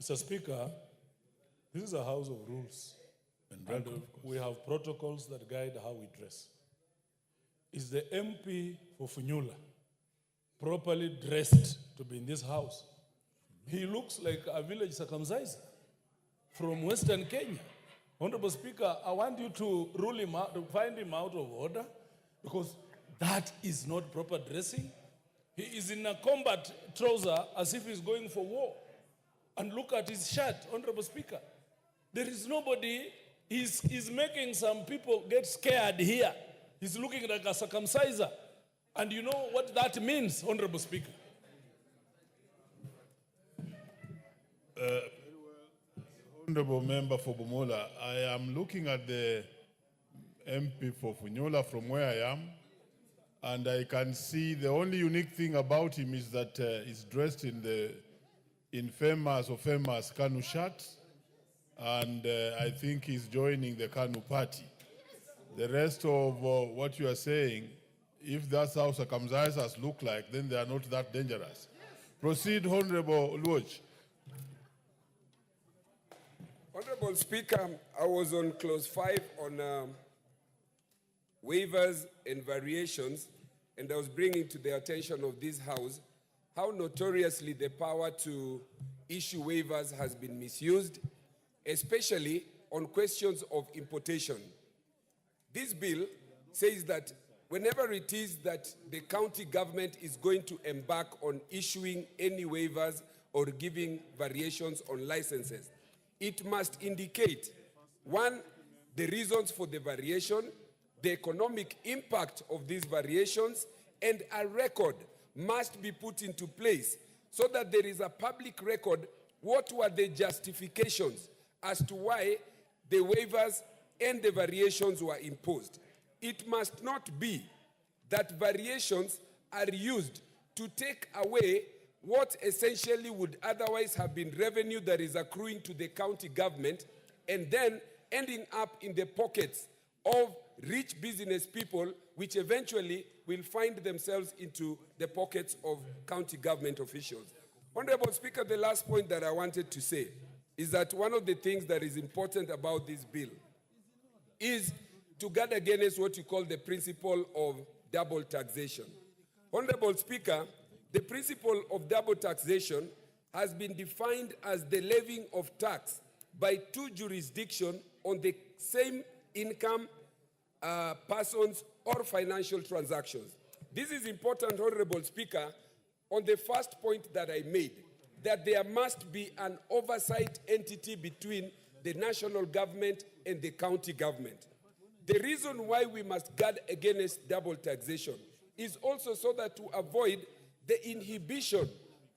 Mr. Speaker, this is a house of rules. And we have protocols that guide how we dress. Is the MP for Funyula properly dressed to be in this house? He looks like a village circumciser from Western Kenya. Honorable Speaker, I want you to rule him out, to find him out of order, because that is not proper dressing. He is in a combat trouser as if he's going for war. And look at his shirt, Honorable Speaker. There is nobody, he's making some people get scared here. He's looking like a circumciser. And you know what that means, Honorable Speaker? Honorable Member for Bumola, I am looking at the MP for Funyula from where I am, and I can see the only unique thing about him is that he's dressed in famous KANU shirt, and I think he's joining the KANU party. The rest of what you are saying, if that's how circumcisers look like, then they are not that dangerous. Proceed, Honorable Luoch. Honorable Speaker, I was on clause 5 on waivers and variations, and I was bringing to the attention of this House how notoriously the power to issue waivers has been misused, especially on questions of importation. This bill says that whenever it is that the county government is going to embark on issuing any waivers or giving variations on licenses, it must indicate, one, the reasons for the variation, the economic impact of these variations, and a record must be put into place so that there is a public record what were the justifications as to why the waivers and the variations were imposed. It must not be that variations are used to take away what essentially would otherwise have been revenue that is accruing to the county government and then ending up in the pockets of rich business people, which eventually will find themselves into the pockets of county government officials. Honorable Speaker, the last point that I wanted to say is that one of the things that is important about this bill is to guard against what you call the principle of double taxation. Honorable Speaker, the principle of double taxation has been defined as the levying of tax by two jurisdictions on the same income, persons, or financial transactions. This is important, Honorable Speaker, on the first point that I made, that there must be an oversight entity between the national government and the county government. The reason why we must guard against double taxation is also so that to avoid the inhibition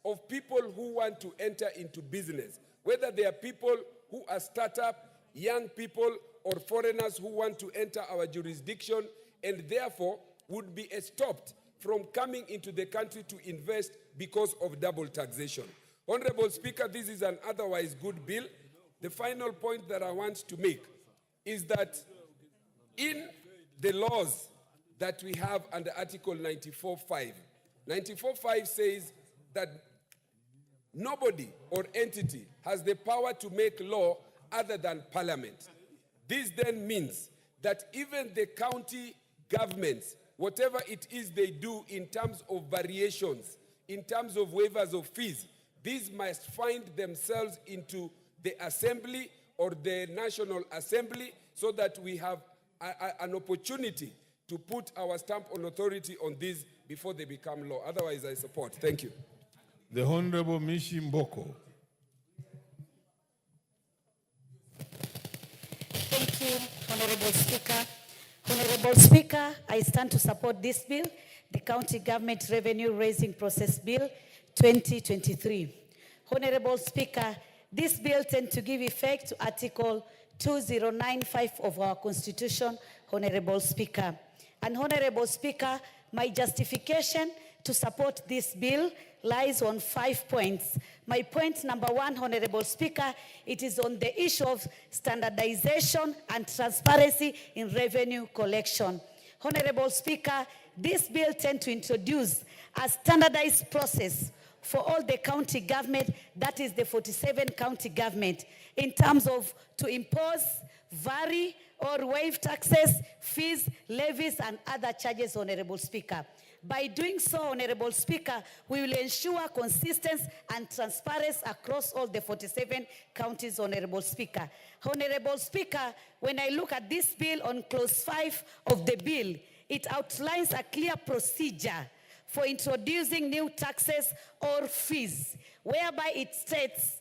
of people who want to enter into business, whether they are people who are startup, young people, or foreigners who want to enter our jurisdiction and therefore would be stopped from coming into the country to invest because of double taxation. Honorable Speaker, this is an otherwise good bill. The final point that I want to make is that in the laws that we have under Article 94.5, 94.5 says that nobody or entity has the power to make law other than Parliament. This then means that even the county governments, whatever it is they do in terms of variations, in terms of waivers of fees, these must find themselves into the Assembly or the National Assembly so that we have an opportunity to put our stamp on authority on these before they become law. Otherwise, I support. Thank you. The Honorable Mishi Mboko. Thank you, Honorable Speaker. Honorable Speaker, I stand to support this bill, the County Government Revenue Raising Process Bill 2023. Honorable Speaker, this bill tends to give effect to Article 2095 of our Constitution, Honorable Speaker. And Honorable Speaker, my justification to support this bill lies on 5 points. My point number 1, Honorable Speaker, it is on the issue of standardization and transparency in revenue collection. Honorable Speaker, this bill tends to introduce a standardized process for all the county government, that is the 47 county government, in terms of to impose, vary, or waive taxes, fees, levies, and other charges, Honorable Speaker. By doing so, Honorable Speaker, we will ensure consistency and transparency across all the 47 counties, Honorable Speaker. Honorable Speaker, when I look at this bill on clause 5 of the bill, it outlines a clear procedure for introducing new taxes or fees, whereby it states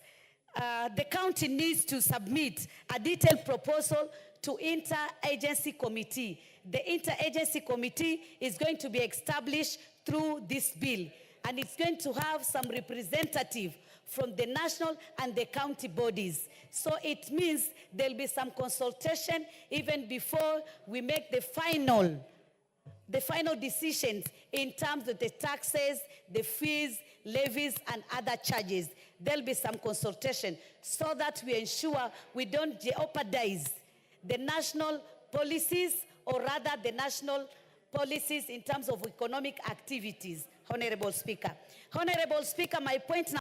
the county needs to submit a detailed proposal to inter-agency committee. The inter-agency committee is going to be established through this bill, and it's going to have some representative from the national and the county bodies. So it means there'll be some consultation even before we make the final decisions in terms of the taxes, the fees, levies, and other charges. There'll be some consultation so that we ensure we don't jeopardize the national policies, or rather the national policies in terms of economic activities, Honorable Speaker. Honorable Speaker, my point now.